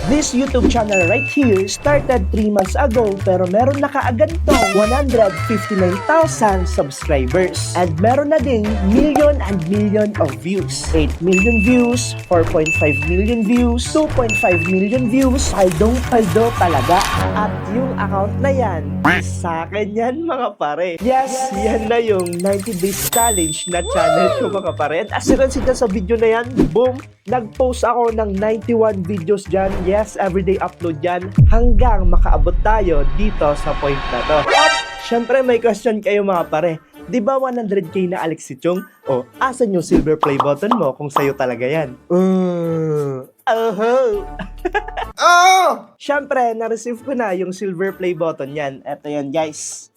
This YouTube channel right here started 3 months ago pero meron na kaagad tong 159,000 subscribers. And meron na ding million and million of views. 8 million views, 4.5 million views, 2.5 million views. Paldo talaga. At yung account na yan, sa akin yan mga pare. Yes, yan na yung 90 days challenge na channel ko mga pare. At as you can see sa video na yan, boom! Nag-post ako ng 91 videos dyan. Yes, everyday upload dyan. Hanggang makaabot tayo dito sa point na to. At syempre may question kayo mga pare. Di ba 100k na Alex si Chong? O, asan yung silver play button mo kung sa'yo talaga yan? Syempre, na-receive ko na yung silver play button yan. Eto yan guys.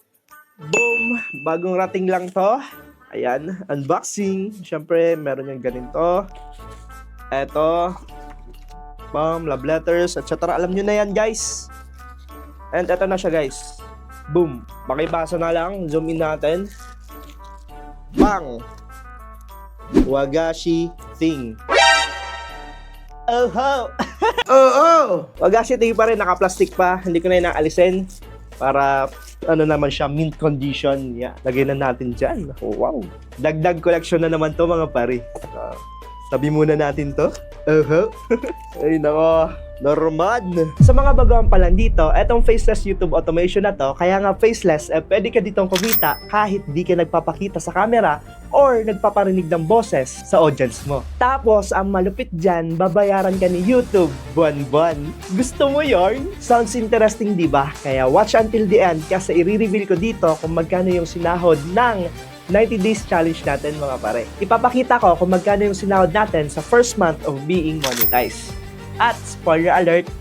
Boom! Bagong rating lang to. Ayan, unboxing. Syempre, meron yung ganito. Eto, boom, love letters, etc. Alam nyo na yan, guys. And eto na siya, guys. Boom. Makibasa na lang. Zoom in natin. Bang! Wagashi thing. Wagashi thing pa rin. Naka-plastic pa. Hindi ko na yung naalisin. Para, ano naman siya, mint condition. Yeah. Lagay na natin dyan. Oh, wow. Dagdag collection na naman to mga pare. Tabi muna natin to. Ay nako, normal. Sa mga baguhan pa lang dito, etong faceless YouTube automation na to, kaya nga faceless, pwede ka ditong kumita kahit di ka nagpapakita sa camera or nagpaparinig ng boses sa audience mo. Tapos, ang malupit dyan, babayaran ka ni YouTube buwan-buwan. Gusto mo yarn? Sounds interesting, di ba? Kaya watch until the end kasi i-reveal ko dito kung magkano yung sinahod ng 90 days challenge natin mga pare. Ipapakita ko kung magkano yung sinahod natin sa first month of being monetized. At spoiler alert,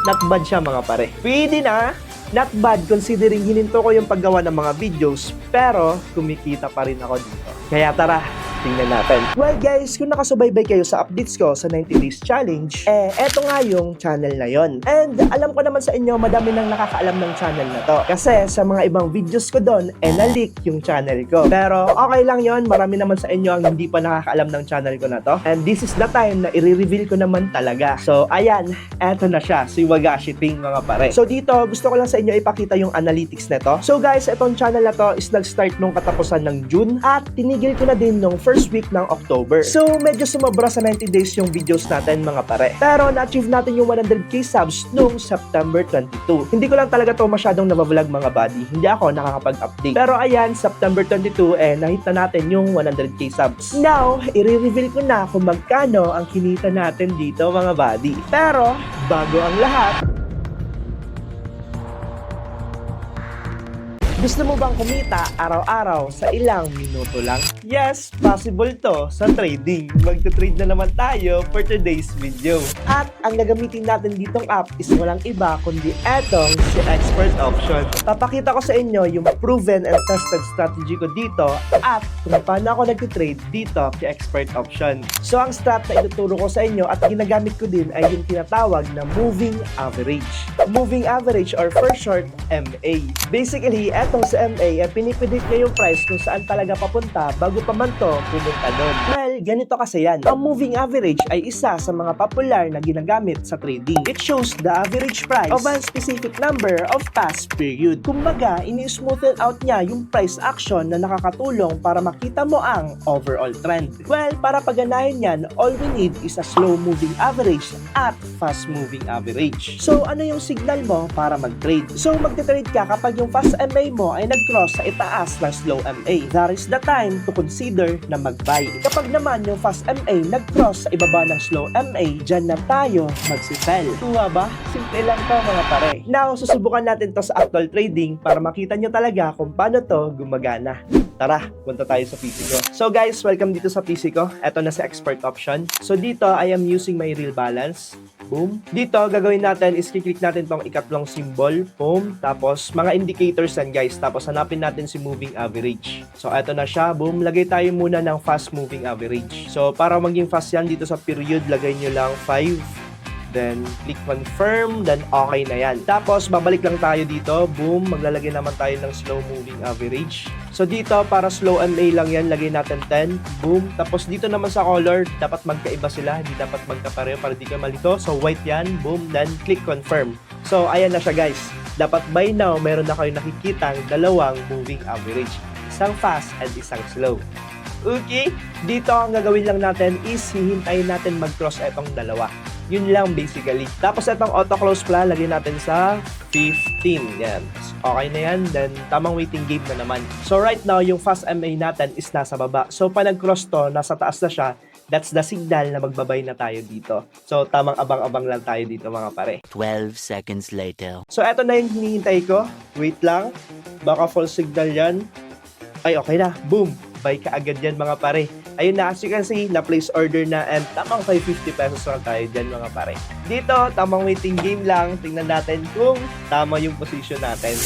not bad siya mga pare. Pwede na, not bad considering hininto ko yung paggawa ng mga videos pero kumikita pa rin ako dito. Kaya tara, tingnan natin. Well guys, kung nakasubaybay kayo sa updates ko sa 90 days challenge, eto nga yung channel na yon. And alam ko naman sa inyo, madami nang nakakaalam ng channel na to. Kasi sa mga ibang videos ko doon, na-leak yung channel ko. Pero okay lang yon, marami naman sa inyo ang hindi pa nakakaalam ng channel ko na to. And this is the time na i-reveal ko naman talaga. So ayan, eto na siya, si Wagashi Thing mga pare. So dito, gusto ko lang sa inyo ipakita yung analytics nito. So guys, etong channel na to is nag-start nung katapusan ng June at tinigil ko na din nung first week ng October. So, medyo sumobra sa 90 days yung videos natin mga pare. Pero, na-achieve natin yung 100k subs nung September 22. Hindi ko lang talaga to masyadong nabavlog mga buddy. Hindi ako nakakapag-update. Pero ayan, September 22, nahit na natin yung 100k subs. Now, i-reveal ko na kung magkano ang kinita natin dito mga buddy. Pero, bago ang lahat, gusto mo bang kumita araw-araw sa ilang minuto lang? Yes, possible to sa trading. Magte-trade na naman tayo for today's video. At ang gagamitin natin ditong app is walang iba kundi etong si Expert Option. Papakita ko sa inyo yung proven and tested strategy ko dito at kung paano ako nagte-trade dito si Expert Option. So ang strat na ituturo ko sa inyo at ginagamit ko din ay yung tinatawag na moving average. Moving average or for short, MA. Basically, etong sa MA, pinipilit niya yung price kung saan talaga papunta bago pa man to pumunta doon. Well, ganito kasi yan. Ang moving average ay isa sa mga popular na ginagamit sa trading. It shows the average price of a specific number of past period. Kumbaga, ini-smoothen out niya yung price action na nakakatulong para makita mo ang overall trend. Well, para paganahin yan, all we need is a slow moving average at fast moving average. So, ano yung signal mo para mag-trade? So, magte-trade ka kapag yung fast MA mo ay nag-cross sa itaas ng slow MA. That is the time to consider na mag-buy. Kapag naman yung fast MA nag-cross sa ibaba ng slow MA, dyan na tayo mag-sell. Tuwa ba? Simple lang to mga pare. Now, susubukan natin to sa actual trading para makita nyo talaga kung paano to gumagana. Tara, punta tayo sa PC ko. So guys, welcome dito sa PC ko. Ito na sa Expert Option. So dito, I am using my real balance. Boom. Dito, gagawin natin is kiklik natin tong ikatlong symbol. Boom. Tapos, mga indicators yan guys. Tapos, hanapin natin si moving average. So, ito na siya. Boom. Lagay tayo muna ng fast moving average. So, para maging fast yan dito sa period, lagay nyo lang 5. then click confirm, then okay na yan. Tapos, babalik lang tayo dito, boom, maglalagay naman tayo ng slow moving average. So dito, para slow MA lang yan, lagay natin 10, boom. Tapos dito naman sa color, dapat magkaiba sila, hindi dapat magkapareho para di ka malito. So white yan, boom, then click confirm. So ayan na siya guys. Dapat by now, meron na kayo nakikitang dalawang moving average. Isang fast and isang slow. Okay, dito ang gagawin lang natin is hihintayin natin mag-cross etong dalawa. Yun lang basically. Tapos itong auto-close pala, lagay natin sa 15. Yan. Okay na yan. Then, tamang waiting game na naman. So, right now, yung fast MA natin is nasa baba. So, pag nag-cross to, nasa taas na siya, that's the signal na magbabay na tayo dito. So, tamang abang-abang lang tayo dito mga pare. 12 seconds later. So, eto na yung hinihintay ko. Wait lang. Baka full signal yan. Ay, okay na. Boom. Buy ka agad yan mga pare. Ayun na, as you can see, na-place order na and tamang 550 pesos lang tayo dyan mga pare. Dito, tamang waiting game lang. Tingnan natin kung tama yung position natin.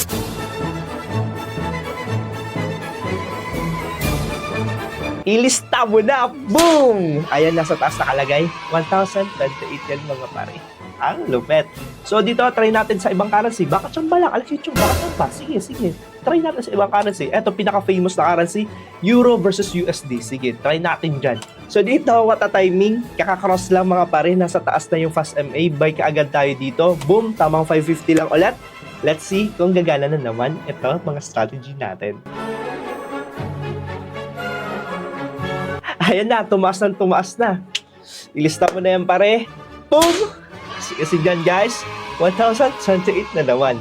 Ilista mo na! Boom! Ayan, nasa taas nakalagay. 1,028 yan mga pare. Ang lupet. So dito, try natin sa ibang currency. Baka tsamba lang. Alex, yung baka tsamba. Sige, sige. Try natin sa ibang currency. Ito, pinaka-famous na currency, Euro versus USD. Sige, try natin dyan. So dito, what a timing. Kakakross lang mga pare. Nasa taas na yung fast MA. Buy ka agad tayo dito. Boom, tamang 550 lang ulit. Let's see kung gagana na naman ito, mga strategy natin. Ayan na, tumaas na. Ilista mo na yan pare. Boom! Kasi dyan guys, 1,028 na naman.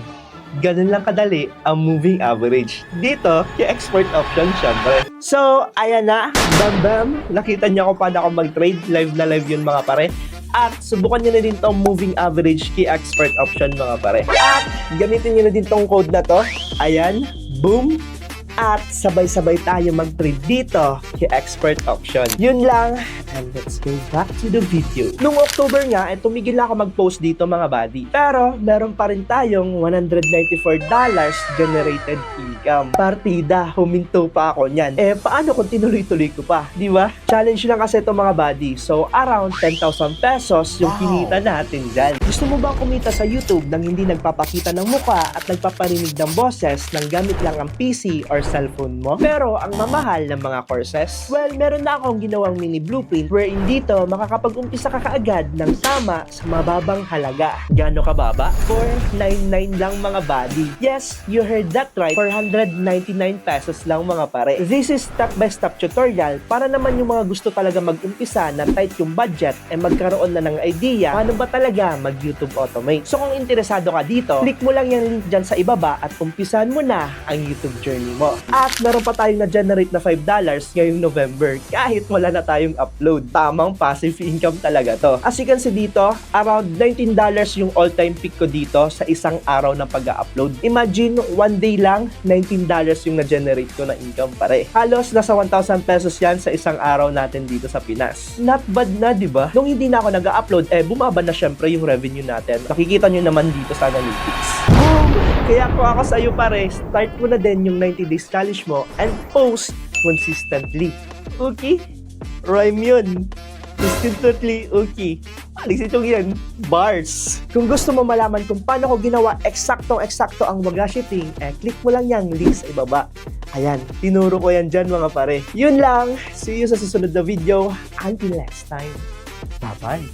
Ganun lang kadali ang moving average. Dito, yung export option syempre. So, ayan na. Bam bam. Nakita niyo kung paano ako mag-trade. Live na live yun mga pare. At subukan niyo na din tong moving average key export option mga pare. At gamitin niyo na din tong code na to. Ayan. Boom. At sabay-sabay tayo mag-trade dito kay expert option. Yun lang. And let's go back to the video. Nung October nga, tumigil na ako mag-post dito mga buddy. Pero meron pa rin tayong $194 generated income. Partida, huminto pa ako niyan. Paano kung tinuloy-tuloy ko pa? Di ba? Challenge lang kasi ito mga buddy. So, around 10,000 pesos yung kinita natin dyan. Gusto mo bang kumita sa YouTube nang hindi nagpapakita ng muka at nagpaparinig ng boses nang gamit lang ang PC or cellphone mo? Pero ang mamahal ng mga courses? Well, meron na akong ginawang mini blueprint wherein dito makakapag-umpisa ka kaagad ng tama sa mababang halaga. Gaano kababa? 499 lang mga buddy. Yes, you heard that right. 499 pesos lang mga pare. This is step-by-step tutorial para naman yung mga gusto talaga mag-umpisa na tight yung budget magkaroon na ng idea paano ba talaga mag-YouTube Automate. So kung interesado ka dito, click mo lang yung link dyan sa ibaba at umpisahan mo na ang YouTube journey mo. At meron pa tayong na-generate na $5 ngayong November kahit wala na tayong upload. Tamang passive income talaga to. As you can see dito, around $19 yung all-time peak ko dito sa isang araw ng pag-upload. Imagine, one day lang, $19 yung na-generate ko na income pare. Halos nasa 1,000 pesos yan sa isang araw natin dito sa Pinas. Not bad na, di ba? Nung hindi na ako nag-upload, bumaba na syempre yung revenue natin. Nakikita nyo naman dito sa analytics. Boom! Kaya kung ako sa iyo pare, start mo na din yung 90 days challenge mo and post consistently. Okay? Rhyme yun. Consistently, okay. Alisin yan. Bars. Kung gusto mo malaman kung paano ko ginawa eksaktong-eksakto ang Waga Shipping, click mo lang yung link sa ibaba. Ayan, tinuro ko yan dyan mga pare. Yun lang. See you sa susunod na video. Until next time. Bye-bye.